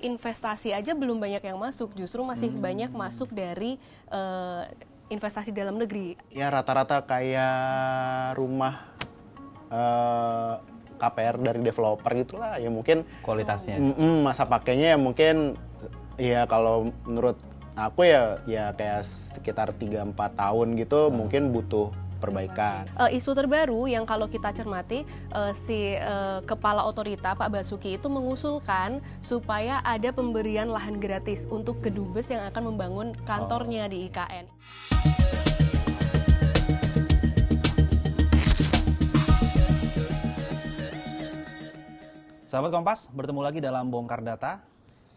Investasi aja belum banyak yang masuk, justru masih banyak masuk dari investasi dalam negeri. Ya rata-rata kayak rumah KPR dari developer gitulah, ya mungkin Kualitasnya. masa pakainya ya mungkin ya kalau menurut aku ya kayak sekitar 3-4 tahun gitu mungkin butuh perbaikan. Isu terbaru yang kalau kita cermati, si kepala otorita Pak Basuki itu mengusulkan supaya ada pemberian lahan gratis untuk kedubes yang akan membangun kantornya di IKN. Sahabat Kompas, bertemu lagi dalam Bongkar Data.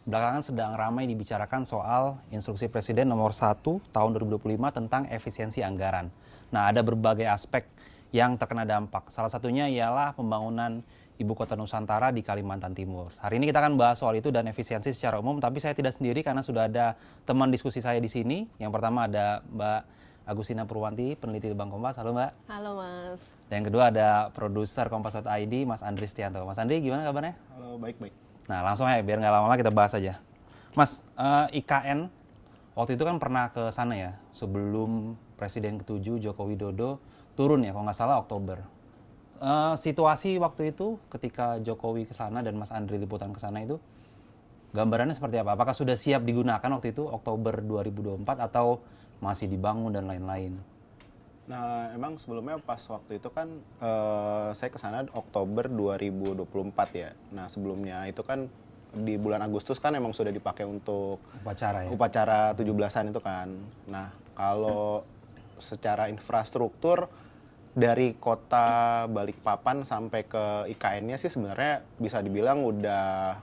Belakangan sedang ramai dibicarakan soal Instruksi Presiden nomor 1 tahun 2025 tentang efisiensi anggaran. Nah, ada berbagai aspek yang terkena dampak. Salah satunya ialah pembangunan Ibu Kota Nusantara di Kalimantan Timur. Hari ini kita akan bahas soal itu dan efisiensi secara umum, tapi saya tidak sendiri karena sudah ada teman diskusi saya di sini. Yang pertama ada Mbak Agustina Purwanti, peneliti Litbang Kompas. Halo Mbak. Halo Mas. Dan yang kedua ada produser Kompas.id, Mas Andri Stianto. Mas Andri, gimana kabarnya? Halo, baik-baik. Nah, langsung ya, biar nggak lama-lama kita bahas aja. Mas, IKN waktu itu kan pernah ke sana ya, sebelum Presiden ke-7 Joko Widodo turun ya, kalau nggak salah Oktober. Situasi waktu itu ketika Jokowi ke sana dan Mas Andri liputan ke sana itu, gambarannya seperti apa? Apakah sudah siap digunakan waktu itu, Oktober 2024, atau masih dibangun dan lain-lain? Nah, emang sebelumnya pas waktu itu kan saya ke sana Oktober 2024 ya. Nah, sebelumnya itu kan di bulan Agustus kan emang sudah dipakai untuk Upacara ya? upacara 17-an itu kan. Nah, kalau secara infrastruktur dari kota Balikpapan sampai ke IKN-nya sih sebenarnya bisa dibilang udah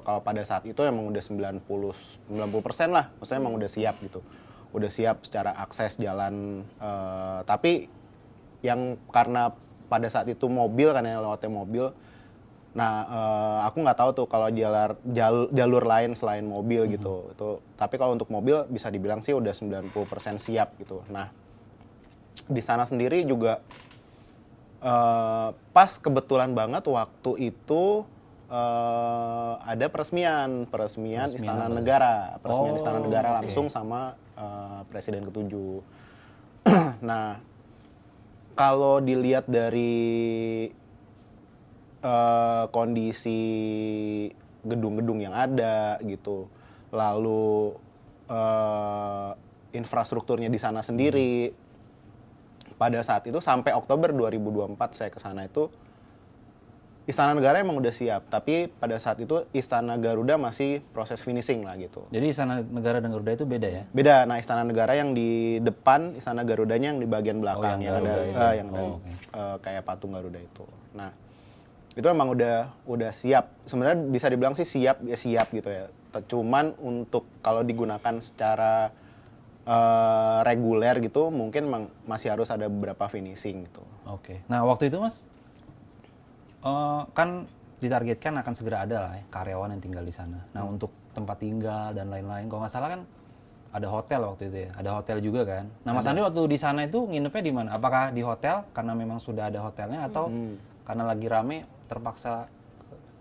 kalau pada saat itu emang udah 90% lah, maksudnya emang udah siap gitu. Udah siap secara akses jalan, tapi yang karena pada saat itu mobil kan ya, lewatnya mobil. Nah, aku nggak tahu tuh kalau jalur lain selain mobil gitu. Tapi kalau untuk mobil bisa dibilang sih udah 90% siap gitu. Nah, di sana sendiri juga pas kebetulan banget waktu itu ada peresmian Istana Negara, Istana Negara langsung sama Presiden ke-7. Nah, kalau dilihat dari kondisi gedung-gedung yang ada gitu, lalu infrastrukturnya di sana sendiri, pada saat itu sampai Oktober 2024 saya ke sana itu Istana Negara emang udah siap, tapi pada saat itu Istana Garuda masih proses finishing lah gitu. Jadi Istana Negara dan Garuda itu beda ya? Beda. Nah, Istana Negara yang di depan, Istana Garudanya yang di bagian belakang, yang ada kayak patung Garuda itu. Nah, itu emang udah siap. Sebenarnya bisa dibilang sih siap gitu ya. Cuman untuk kalau digunakan secara reguler gitu, mungkin masih harus ada beberapa finishing gitu. Oke. Nah, waktu itu Mas, kan ditargetkan akan segera ada lah ya, karyawan yang tinggal di sana. Nah, untuk tempat tinggal dan lain-lain, kalau nggak salah kan ada hotel waktu itu ya, ada hotel juga kan. Nah, Mas Andri waktu di sana itu nginepnya di mana? Apakah di hotel karena memang sudah ada hotelnya, atau karena lagi rame terpaksa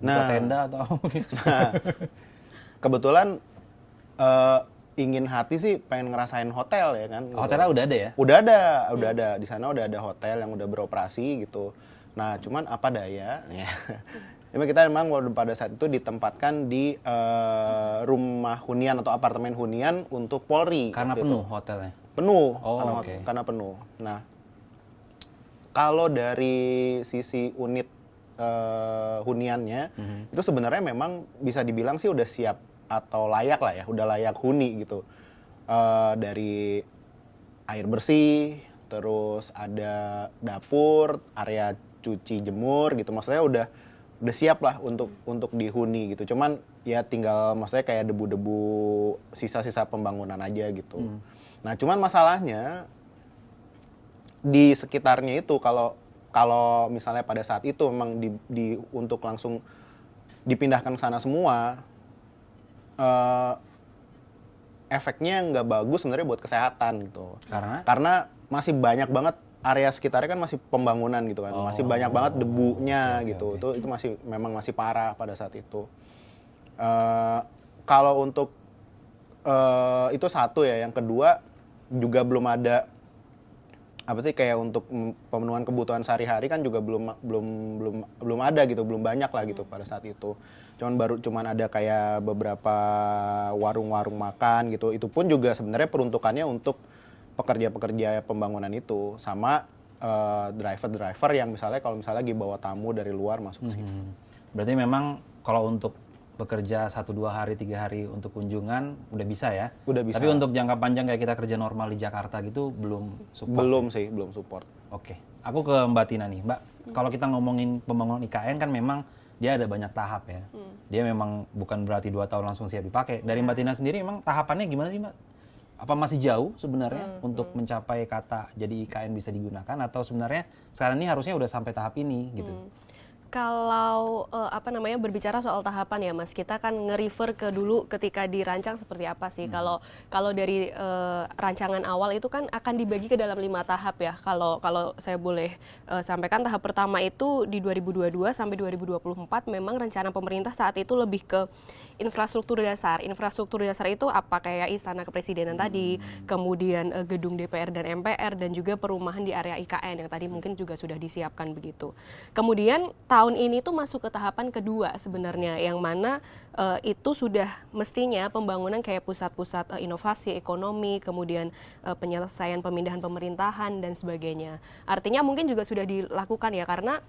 buka tenda atau? Nah, kebetulan ingin hati sih pengen ngerasain hotel ya kan. Gitu. Hotelnya udah ada ya? Udah ada. Di sana udah ada hotel yang udah beroperasi gitu. Nah, cuman apa daya, ya. Kita memang pada saat itu ditempatkan di rumah hunian atau apartemen hunian untuk Polri. Karena penuh hotelnya? Penuh, okay. karena penuh. Nah, kalau dari sisi unit huniannya, itu sebenarnya memang bisa dibilang sih udah siap atau layak lah ya, udah layak huni gitu. Dari air bersih, terus ada dapur, area cuci jemur gitu, maksudnya udah siap lah untuk dihuni gitu. Cuman ya tinggal maksudnya kayak debu-debu sisa-sisa pembangunan aja gitu. Nah, cuman masalahnya di sekitarnya itu kalau misalnya pada saat itu memang untuk langsung dipindahkan ke sana semua, efeknya nggak bagus sebenarnya buat kesehatan gitu. Karena masih banyak banget area sekitarnya kan masih pembangunan gitu kan, masih banyak banget debunya gitu. Itu memang masih parah pada saat itu. Kalau untuk itu satu ya, yang kedua juga belum ada apa sih kayak untuk pemenuhan kebutuhan sehari-hari kan juga belum ada gitu, belum banyak lah gitu pada saat itu. Cuman ada kayak beberapa warung-warung makan gitu. Itu pun juga sebenarnya peruntukannya untuk pekerja-pekerja pembangunan itu sama driver-driver yang misalnya kalau misalnya lagi bawa tamu dari luar masuk ke situ. Berarti memang kalau untuk bekerja 1-2 hari, 3 hari untuk kunjungan udah bisa ya? Udah bisa. Tapi untuk jangka panjang kayak kita kerja normal di Jakarta gitu belum support? Belum support. Oke, aku ke Mbak Tina nih. Mbak, kalau kita ngomongin pembangunan IKN kan memang dia ada banyak tahap ya. Dia memang bukan berarti 2 tahun langsung siap dipakai. Dari Mbak Tina sendiri memang tahapannya gimana sih Mbak? Apa masih jauh sebenarnya untuk mencapai kata jadi IKN bisa digunakan atau sebenarnya sekarang ini harusnya udah sampai tahap ini gitu? Kalau berbicara soal tahapan ya Mas, kita kan nge-refer ke dulu ketika dirancang seperti apa sih. Kalau dari rancangan awal itu kan akan dibagi ke dalam 5 tahap ya. Kalau saya boleh sampaikan, tahap pertama itu di 2022 sampai 2024 memang rencana pemerintah saat itu lebih ke infrastruktur dasar. Infrastruktur dasar itu apa? Kayak Istana Kepresidenan tadi, kemudian gedung DPR dan MPR, dan juga perumahan di area IKN yang tadi mungkin juga sudah disiapkan begitu. Kemudian tahun ini tuh masuk ke tahapan kedua sebenarnya, yang mana itu sudah mestinya pembangunan kayak pusat-pusat inovasi ekonomi, kemudian penyelesaian pemindahan pemerintahan dan sebagainya. Artinya mungkin juga sudah dilakukan ya, karena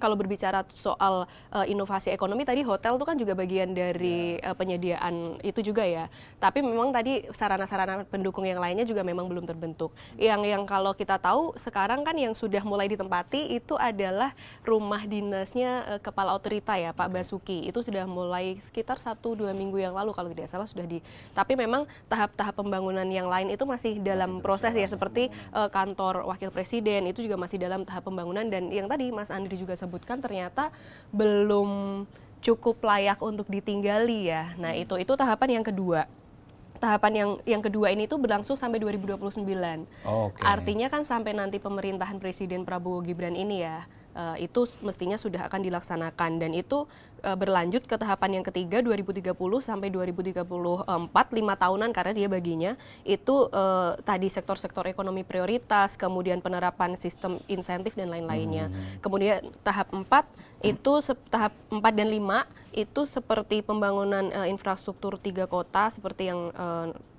kalau berbicara soal inovasi ekonomi tadi, hotel itu kan juga bagian dari penyediaan itu juga ya. Tapi memang tadi sarana-sarana pendukung yang lainnya juga memang belum terbentuk. Yang kalau kita tahu sekarang kan yang sudah mulai ditempati itu adalah rumah dinasnya Kepala Otorita ya, Pak Basuki. Itu sudah mulai sekitar 1-2 minggu yang lalu kalau tidak salah sudah di. Tapi memang tahap-tahap pembangunan yang lain itu masih dalam proses ya, seperti kantor Wakil Presiden itu juga masih dalam tahap pembangunan, dan yang tadi Mas Andri juga sebutkan ternyata belum cukup layak untuk ditinggali ya. Nah, itu tahapan yang kedua. Tahapan yang kedua ini tuh berlangsung sampai 2029. Okay. Artinya kan sampai nanti pemerintahan Presiden Prabowo Gibran ini ya, itu mestinya sudah akan dilaksanakan, dan itu berlanjut ke tahapan yang ketiga 2030 sampai 2034, 5 tahunan karena dia baginya itu tadi sektor-sektor ekonomi prioritas, kemudian penerapan sistem insentif dan lain-lainnya. Kemudian tahap 4 itu tahap 4 dan 5 itu seperti pembangunan infrastruktur 3 kota seperti yang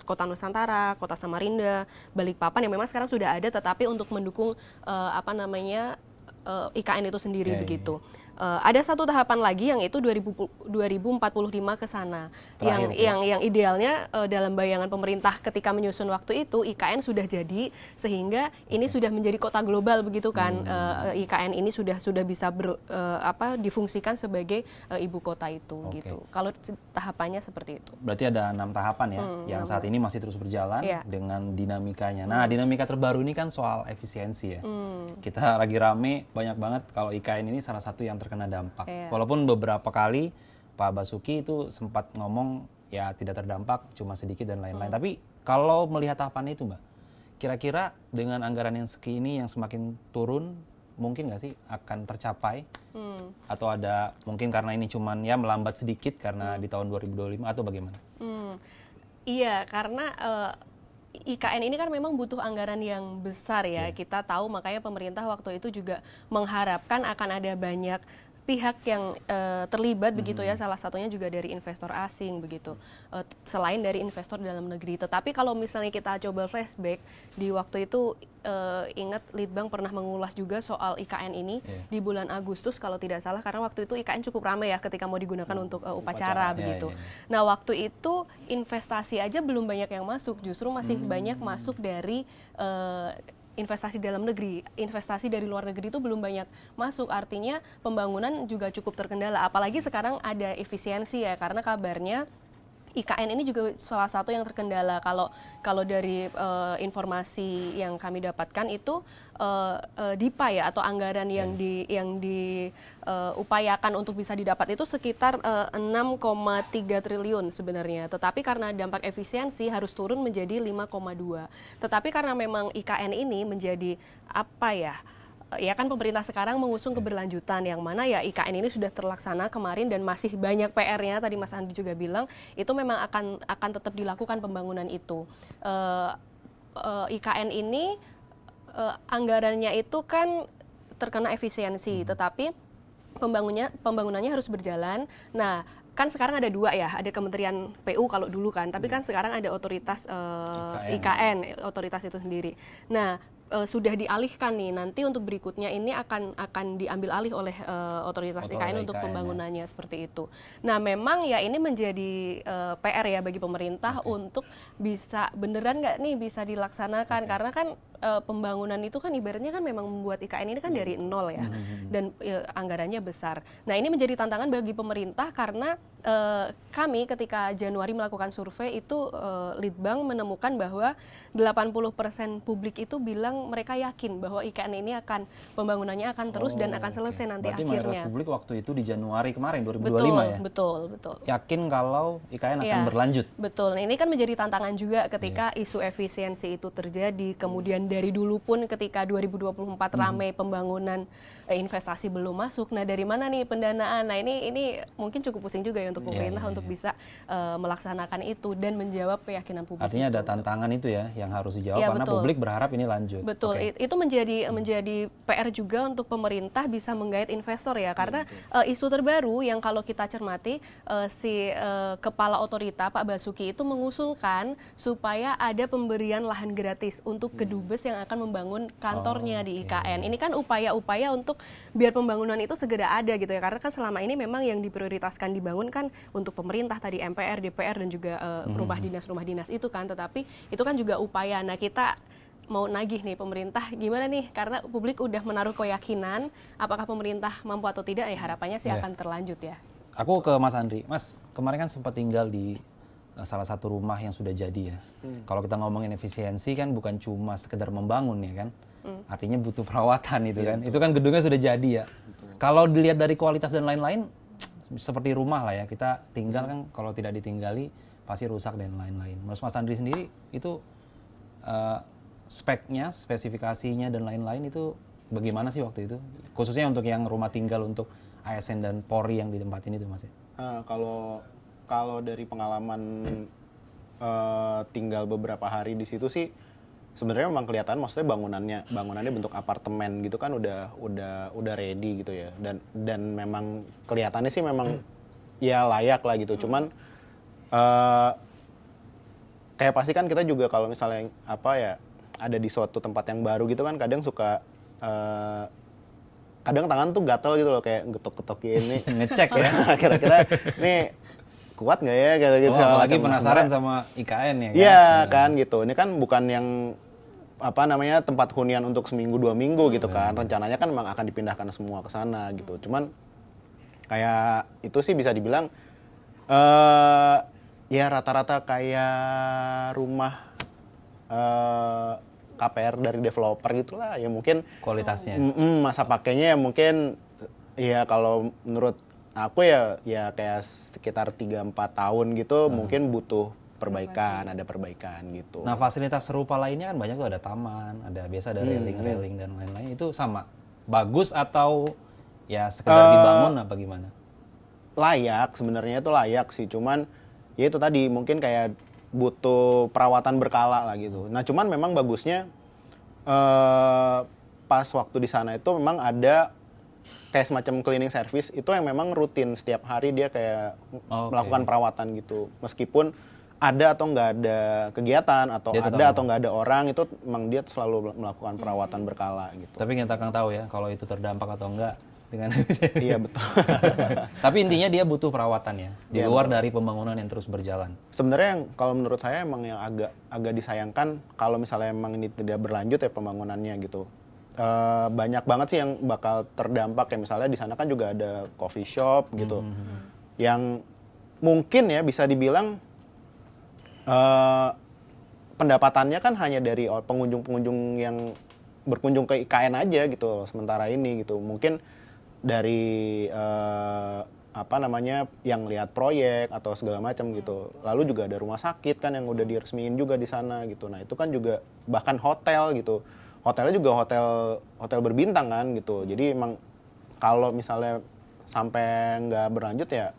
Kota Nusantara, Kota Samarinda, Balikpapan yang memang sekarang sudah ada, tetapi untuk mendukung IKN itu sendiri begitu. Ada satu tahapan lagi yang itu 2045 ke sana. Yang idealnya dalam bayangan pemerintah ketika menyusun waktu itu IKN sudah jadi, sehingga ini sudah menjadi kota global begitu kan. IKN ini sudah bisa difungsikan sebagai ibu kota itu gitu. Kalau tahapannya seperti itu. Berarti ada 6 tahapan ya, yang saat ini masih terus berjalan dengan dinamikanya. Nah, dinamika terbaru ini kan soal efisiensi ya. Kita lagi rame banyak banget kalau IKN ini salah satu yang terkena dampak. Walaupun beberapa kali Pak Basuki itu sempat ngomong ya tidak terdampak, cuma sedikit dan lain-lain. Tapi kalau melihat tahapan itu Mbak, kira-kira dengan anggaran yang segini yang semakin turun, mungkin nggak sih akan tercapai? Atau ada mungkin karena ini cuman ya melambat sedikit karena di tahun 2025 atau bagaimana? Iya, karena IKN ini kan memang butuh anggaran yang besar ya. Kita tahu, makanya pemerintah waktu itu juga mengharapkan akan ada banyak pihak yang terlibat begitu ya, salah satunya juga dari investor asing begitu, selain dari investor dalam negeri. Tetapi kalau misalnya kita coba flashback di waktu itu, ingat Litbang pernah mengulas juga soal IKN ini di bulan Agustus kalau tidak salah, karena waktu itu IKN cukup ramai ya ketika mau digunakan untuk upacara begitu. Nah, waktu itu investasi aja belum banyak yang masuk, justru masih banyak masuk dari investasi dalam negeri. Investasi dari luar negeri itu belum banyak masuk, artinya pembangunan juga cukup terkendala. Apalagi sekarang ada efisiensi ya, karena kabarnya IKN ini juga salah satu yang terkendala. Kalau dari informasi yang kami dapatkan itu DIPA ya, atau anggaran yang diupayakan untuk bisa didapat itu sekitar 6,3 triliun sebenarnya. Tetapi karena dampak efisiensi harus turun menjadi 5,2. Tetapi karena memang IKN ini menjadi ya kan pemerintah sekarang mengusung keberlanjutan yang mana ya IKN ini sudah terlaksana kemarin dan masih banyak PR-nya, tadi Mas Andi juga bilang itu memang akan tetap dilakukan pembangunan itu. IKN ini anggarannya itu kan terkena efisiensi, tetapi pembangunannya harus berjalan. Nah, kan sekarang ada dua ya, ada Kementerian PU kalau dulu kan, tapi kan sekarang ada otoritas IKN, otoritas itu sendiri. Nah, sudah dialihkan nih, nanti untuk berikutnya ini akan diambil alih oleh otoritas IKN untuk pembangunannya seperti itu. Nah, memang ya ini menjadi PR ya bagi pemerintah untuk bisa beneran nggak nih bisa dilaksanakan, karena kan pembangunan itu kan ibaratnya kan memang membuat IKN ini kan dari nol ya, dan anggarannya besar. Nah, ini menjadi tantangan bagi pemerintah karena kami ketika Januari melakukan survei itu Litbang menemukan bahwa 80% publik itu bilang mereka yakin bahwa IKN ini pembangunannya akan terus dan akan selesai nanti berarti akhirnya. mayoritas publik waktu itu di Januari kemarin 2025 betul, ya? Betul. Yakin kalau IKN akan berlanjut? Betul, nah, ini kan menjadi tantangan juga ketika isu efisiensi itu terjadi, kemudian dari dulu pun ketika 2024 ramai pembangunan investasi belum masuk, nah dari mana nih pendanaan? Nah ini mungkin cukup pusing juga ya untuk pemerintah untuk bisa melaksanakan itu dan menjawab keyakinan publik. Artinya ada tantangan itu ya yang harus dijawab karena publik berharap ini lanjut. Betul, itu menjadi PR juga untuk pemerintah bisa menggait investor ya, karena isu terbaru yang kalau kita cermati si kepala otorita Pak Basuki itu mengusulkan supaya ada pemberian lahan gratis untuk kedubes yang akan membangun kantornya di IKN. Ini kan upaya-upaya untuk biar pembangunan itu segera ada gitu ya, karena kan selama ini memang yang diprioritaskan dibangun kan untuk pemerintah tadi MPR, DPR dan juga rumah dinas itu kan, tetapi itu kan juga upaya. Nah, kita mau nagih nih pemerintah gimana nih, karena publik udah menaruh keyakinan apakah pemerintah mampu atau tidak, ya harapannya sih akan terlanjut ya. Aku ke Mas Andri. Mas, kemarin kan sempat tinggal di salah satu rumah yang sudah jadi ya. Kalau kita ngomongin efisiensi kan bukan cuma sekedar membangun ya kan. Artinya butuh perawatan itu kan. Itu kan gedungnya sudah jadi ya. Kalau dilihat dari kualitas dan lain-lain seperti rumah lah ya. Kita tinggal kan kalau tidak ditinggali pasti rusak dan lain-lain. Menurut Mas Andri sendiri itu speknya, spesifikasinya dan lain-lain itu bagaimana sih waktu itu? Khususnya untuk yang rumah tinggal untuk ASN dan Polri yang ditempatin itu Mas ya? Kalau dari pengalaman tinggal beberapa hari di situ sih sebenarnya memang kelihatan, maksudnya bangunannya bentuk apartemen gitu kan udah ready gitu ya, dan memang kelihatannya sih memang ya layak lah gitu. Cuman kayak pasti kan kita juga kalau misalnya ada di suatu tempat yang baru gitu kan kadang suka kadang tangan tuh gatel gitu loh, kayak getok-getok ini ngecek ya kira-kira nih kuat nggak ya gitu. Apalagi penasaran sama IKN ya kan? Iya kan gitu. Ini kan bukan yang tempat hunian untuk seminggu 2 minggu gitu kan. Rencananya kan memang akan dipindahkan semua ke sana gitu. Cuman kayak itu sih bisa dibilang ya rata-rata kayak rumah KPR dari developer gitulah ya, mungkin kualitasnya. Masa pakainya ya mungkin ya kalau menurut aku ya kayak sekitar 3-4 tahun gitu mungkin butuh perbaikan, ada perbaikan gitu. Nah, fasilitas serupa lainnya kan banyak tuh, ada taman, ada biasa ada railing dan lain-lain. Itu sama bagus atau ya sekedar dibangun apa gimana? Layak, sebenarnya itu layak sih, cuman ya itu tadi mungkin kayak butuh perawatan berkala lah gitu. Nah, cuman memang bagusnya pas waktu di sana itu memang ada kayak semacam cleaning service itu yang memang rutin setiap hari dia kayak melakukan perawatan gitu. Meskipun ada atau nggak ada kegiatan atau atau nggak ada orang, itu memang dia selalu melakukan perawatan berkala gitu. Tapi kita kan tahu ya kalau itu terdampak atau enggak dengan iya betul. Tapi intinya dia butuh perawatan ya di luar dari pembangunan yang terus berjalan. Sebenarnya yang kalau menurut saya emang yang agak disayangkan kalau misalnya emang ini tidak berlanjut ya pembangunannya gitu. Banyak banget sih yang bakal terdampak, kayak misalnya di sana kan juga ada coffee shop gitu. Yang mungkin ya bisa dibilang pendapatannya kan hanya dari pengunjung-pengunjung yang berkunjung ke IKN aja gitu sementara ini gitu. Mungkin dari yang lihat proyek atau segala macam gitu. Lalu juga ada rumah sakit kan yang udah diresmiin juga di sana gitu. Nah, itu kan juga bahkan hotel gitu. hotelnya juga hotel berbintang kan gitu. Jadi emang kalau misalnya sampai nggak berlanjut ya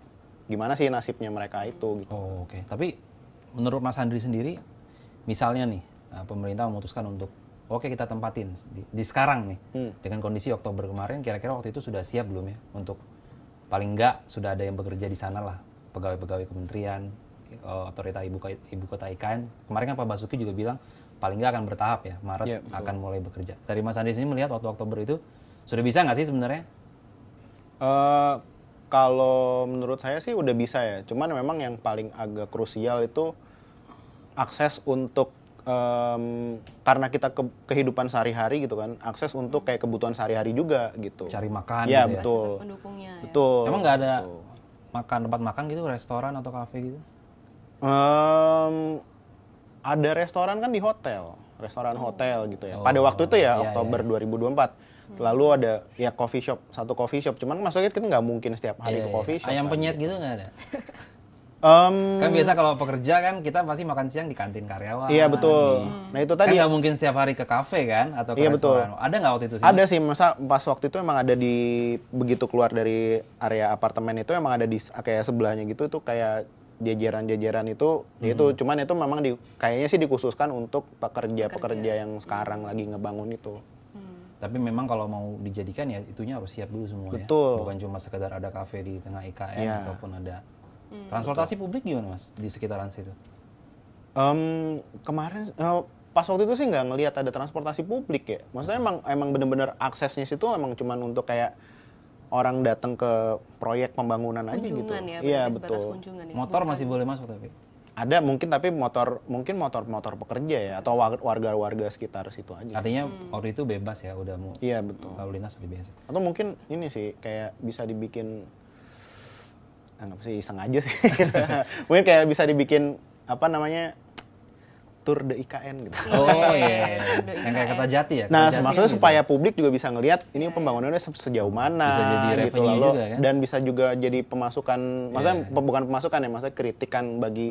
gimana sih nasibnya mereka itu gitu. Oh, oke. Tapi menurut Mas Andri sendiri, misalnya nih pemerintah memutuskan untuk oke kita tempatin di sekarang nih dengan kondisi Oktober kemarin, kira-kira waktu itu sudah siap belum ya untuk paling nggak sudah ada yang bekerja di sana lah, pegawai-pegawai kementerian, otorita ibu kota IKN. Kemarin kan Pak Basuki juga bilang paling nggak akan bertahap ya, Maret akan mulai bekerja. Dari Mas Andri sini melihat waktu Oktober itu sudah bisa nggak sih sebenarnya? Kalau menurut saya sih udah bisa ya. Cuman memang yang paling agak krusial itu akses untuk karena kita kehidupan sehari-hari gitu kan, akses untuk kayak kebutuhan sehari-hari juga gitu. Cari makan ya, gitu betul. Fasilitas pendukungnya ya. Betul. Emang nggak ada tempat makan gitu, restoran atau kafe gitu? Ada restoran kan di hotel, restoran hotel gitu ya. Pada waktu itu ya, Oktober 2024. Lalu ada ya satu coffee shop. Cuman maksudnya kita nggak mungkin setiap hari ke coffee shop. Ayam kan, penyet gitu. gitu nggak ada? Kan biasa kalau pekerja kan kita pasti makan siang di kantin karyawan. Iya betul. Nah itu tadi. Kan nggak mungkin setiap hari ke kafe kan atau ke restoran. Ada nggak waktu itu sih? Ada sih, pas waktu itu emang ada di begitu keluar dari area apartemen itu emang ada di kayak sebelahnya gitu itu kayak jajaran-jajaran itu, itu cuman itu memang kayaknya sih dikhususkan untuk pekerja yang sekarang lagi ngebangun itu. Tapi memang kalau mau dijadikan ya itunya harus siap dulu semua. Betul. Ya. Bukan cuma sekedar ada kafe di tengah IKN ataupun ada transportasi publik gimana Mas di sekitaran situ? Kemarin pas waktu itu sih nggak ngelihat ada transportasi publik ya. Maksudnya emang bener-bener aksesnya situ emang cuman untuk kayak orang datang ke proyek pembangunan aja gitu. Ya, iya betul. Ya. Motor masih boleh masuk tapi? Ada mungkin tapi motor pekerja ya atau warga-warga sekitar situ aja. Artinya waktu itu bebas ya udah mau. Iya betul. Lalu lintas udah biasa. Atau mungkin ini sih kayak bisa dibikin nggak sih iseng aja sih. Mungkin kayak bisa dibikin apa namanya Tour de IKN gitu. Oh iya, yang kayak Kertajati ya. Nah, maksudnya gitu. Supaya publik juga bisa ngelihat ini pembangunannya sejauh mana, bisa jadi gitu revenue juga kan? Dan bisa juga jadi pemasukan, maksudnya bukan pemasukan ya, maksudnya kritikan bagi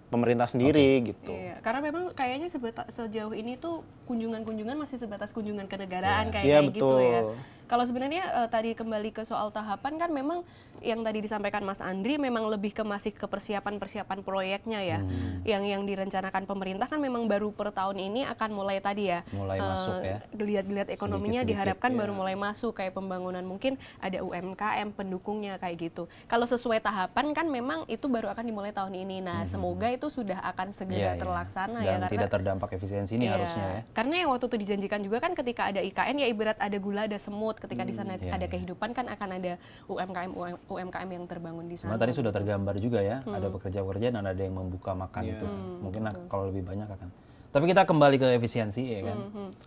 pemerintah sendiri gitu. Iya, karena memang kayaknya sejauh ini tuh kunjungan-kunjungan masih sebatas kunjungan kenegaraan kayak gitu ya. Kalau sebenarnya tadi kembali ke soal tahapan kan memang yang tadi disampaikan Mas Andri memang lebih masih ke persiapan proyeknya ya. Yang direncanakan pemerintah kan memang baru per tahun ini akan mulai tadi ya. Mulai masuk ya. Geliat-geliat ekonominya diharapkan baru mulai masuk kayak pembangunan mungkin ada UMKM pendukungnya kayak gitu. Kalau sesuai tahapan kan memang itu baru akan dimulai tahun ini. Nah, semoga itu sudah akan segera terlaksana ya karena tidak terdampak efisiensi ini harusnya ya. Karena yang waktu itu dijanjikan juga kan ketika ada IKN ya ibarat ada gula ada semut, ketika di sana ada kehidupan kan akan ada UMKM yang terbangun di sana. Nah, tadi sudah tergambar juga ya, ada pekerja-pekerja dan ada yang membuka makan itu. Mungkin kalau lebih banyak akan. Tapi kita kembali ke efisiensi ya kan.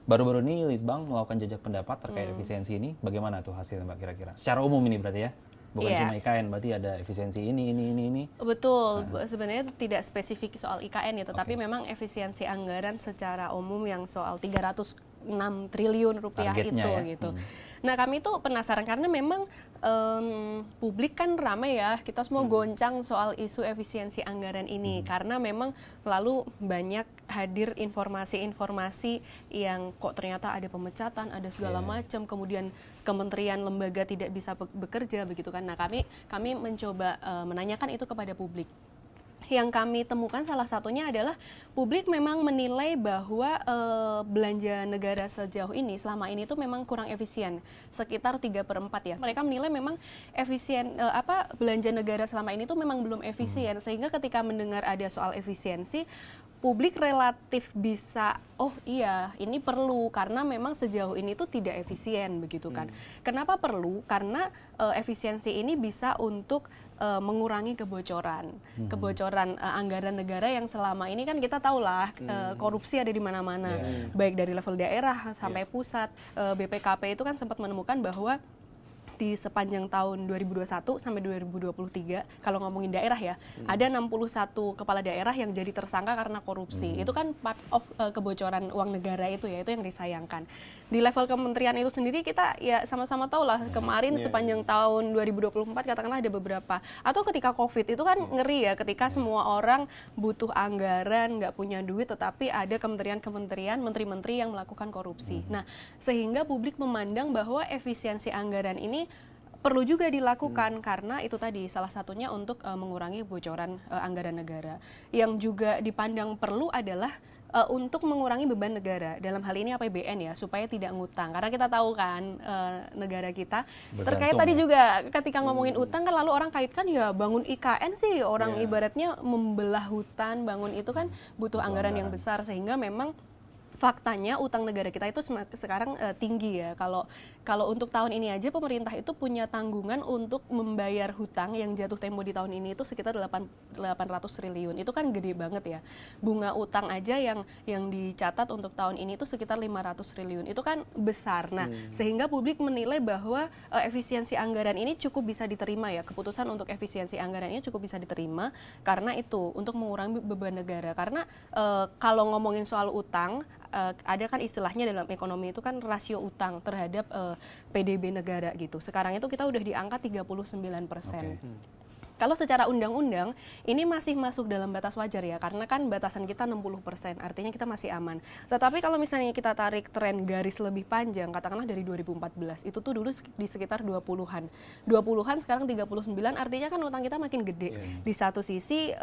Baru-baru ini Litbang melakukan jajak pendapat terkait efisiensi ini. Bagaimana tuh hasilnya Mbak kira-kira? Secara umum ini berarti ya? Bukan cuma IKN, berarti ada efisiensi ini. Betul, sebenarnya tidak spesifik soal IKN ya, tetapi memang efisiensi anggaran secara umum yang soal 306 triliun rupiah targetnya itu ya? gitu. Nah kami tuh penasaran karena memang publik kan ramai ya, kita semua goncang soal isu efisiensi anggaran ini karena memang lalu banyak hadir informasi-informasi yang kok ternyata ada pemecatan, ada segala macam, kemudian kementerian lembaga tidak bisa bekerja begitu kan. Nah kami mencoba menanyakan itu kepada publik. Yang kami temukan salah satunya adalah publik memang menilai bahwa belanja negara sejauh ini selama ini tuh memang kurang efisien, sekitar 3/4 ya. Mereka menilai memang belanja negara selama ini tuh memang belum efisien, sehingga ketika mendengar ada soal efisiensi, publik relatif bisa, oh iya ini perlu karena memang sejauh ini tuh tidak efisien begitu kan. Kenapa perlu? Karena efisiensi ini bisa untuk mengurangi kebocoran anggaran negara yang selama ini kan kita tahulah korupsi ada di mana-mana, baik dari level daerah sampai pusat. BPKP itu kan sempat menemukan bahwa di sepanjang tahun 2021 sampai 2023, kalau ngomongin daerah ya, ada 61 kepala daerah yang jadi tersangka karena korupsi. Itu kan part of kebocoran uang negara itu ya, itu yang disayangkan. di level kementerian itu sendiri kita ya sama-sama tahu lah kemarin sepanjang tahun 2024 katakanlah ada beberapa, atau ketika COVID itu kan ngeri ya, ketika semua orang butuh anggaran, nggak punya duit, tetapi ada kementerian-kementerian, menteri-menteri yang melakukan korupsi. Nah, sehingga publik memandang bahwa efisiensi anggaran ini perlu juga dilakukan karena itu tadi salah satunya untuk mengurangi bocoran anggaran negara. Yang juga dipandang perlu adalah untuk mengurangi beban negara, dalam hal ini APBN ya, supaya tidak ngutang. Karena kita tahu kan negara kita terkait tadi juga ketika ngomongin utang kan lalu orang kaitkan ya bangun IKN sih, orang ibaratnya membelah hutan, bangun itu kan butuh anggaran yang besar, sehingga memang faktanya utang negara kita itu sekarang tinggi ya. Kalau untuk tahun ini aja pemerintah itu punya tanggungan untuk membayar hutang yang jatuh tempo di tahun ini itu sekitar 800 triliun. Itu kan gede banget ya. Bunga utang aja yang dicatat untuk tahun ini itu sekitar 500 triliun. Itu kan besar. Nah, sehingga publik menilai bahwa efisiensi anggaran ini cukup bisa diterima ya. Keputusan untuk efisiensi anggaran ini cukup bisa diterima karena itu untuk mengurangi beban negara. Karena kalau ngomongin soal utang, ada kan istilahnya dalam ekonomi itu kan rasio utang terhadap PDB negara gitu. Sekarang itu kita udah di angka 39%. Kalau secara undang-undang ini masih masuk dalam batas wajar ya, karena kan batasan kita 60%, artinya kita masih aman. Tetapi kalau misalnya kita tarik tren garis lebih panjang, katakanlah dari 2014, itu tuh dulu di sekitar 20-an. 20-an sekarang 39, artinya kan utang kita makin gede. Di satu sisi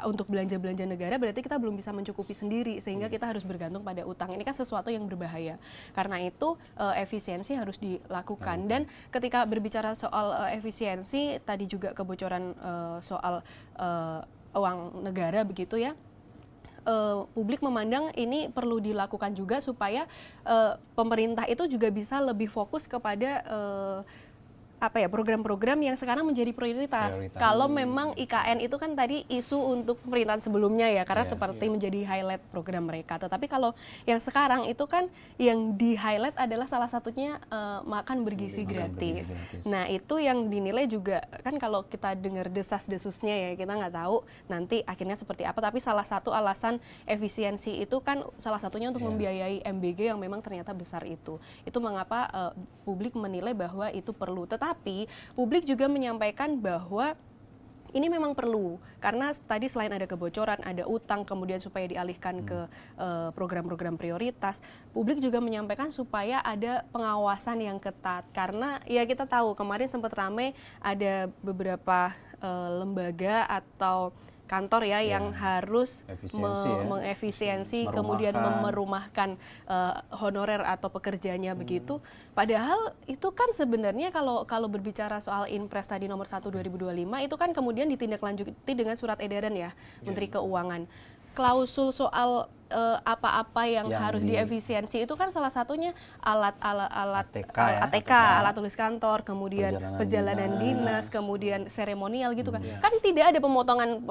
untuk belanja-belanja negara berarti kita belum bisa mencukupi sendiri, sehingga kita harus bergantung pada utang. Ini kan sesuatu yang berbahaya. Karena itu efisiensi harus dilakukan. Dan ketika berbicara soal efisiensi, tadi juga kebocoran soal uang negara begitu ya, publik memandang ini perlu dilakukan juga supaya pemerintah itu juga bisa lebih fokus kepada program-program yang sekarang menjadi prioritas. Kalau memang IKN itu kan tadi isu untuk pemerintahan sebelumnya ya, karena seperti menjadi highlight program mereka. Tetapi kalau yang sekarang itu kan yang di highlight adalah salah satunya makan bergizi gratis. Nah, itu yang dinilai juga kan kalau kita dengar desas-desusnya ya, kita nggak tahu nanti akhirnya seperti apa. Tapi salah satu alasan efisiensi itu kan salah satunya untuk membiayai MBG yang memang ternyata besar itu. Itu mengapa publik menilai bahwa itu perlu. Tapi publik juga menyampaikan bahwa ini memang perlu, karena tadi selain ada kebocoran, ada utang, kemudian supaya dialihkan ke program-program prioritas, publik juga menyampaikan supaya ada pengawasan yang ketat. Karena ya kita tahu kemarin sempat ramai ada beberapa lembaga atau kantor ya yang harus mengefisiensi, kemudian merumahkan honorer atau pekerjanya begitu. Padahal itu kan sebenarnya kalau berbicara soal Inpres tadi nomor 1 2025 itu kan kemudian ditindaklanjuti dengan surat edaran ya Menteri Keuangan. Klausul soal apa-apa yang harus diefisiensi itu kan salah satunya alat ATK, alat tulis kantor, kemudian perjalanan dinas, kemudian seremonial gitu kan. Kan tidak ada pemotongan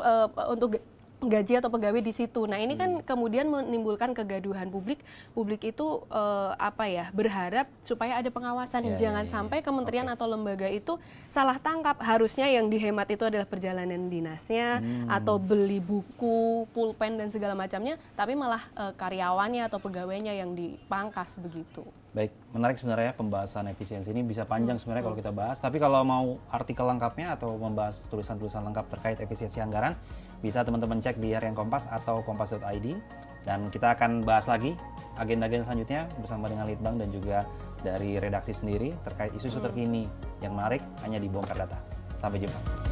untuk gaji atau pegawai di situ. Nah, ini kan kemudian menimbulkan kegaduhan publik. Publik itu berharap supaya ada pengawasan. Jangan sampai kementerian atau lembaga itu salah tangkap. Harusnya yang dihemat itu adalah perjalanan dinasnya atau beli buku, pulpen dan segala macamnya, tapi malah karyawannya atau pegawainya yang dipangkas begitu. Baik, menarik sebenarnya pembahasan efisiensi ini bisa panjang sebenarnya kalau kita bahas. Tapi kalau mau artikel lengkapnya atau membahas tulisan-tulisan lengkap terkait efisiensi anggaran, bisa teman-teman cek di Harian Kompas atau kompas.id. Dan kita akan bahas lagi agenda-agenda selanjutnya bersama dengan Litbang dan juga dari redaksi sendiri terkait isu-isu terkini yang menarik hanya di Bongkar Data. Sampai jumpa.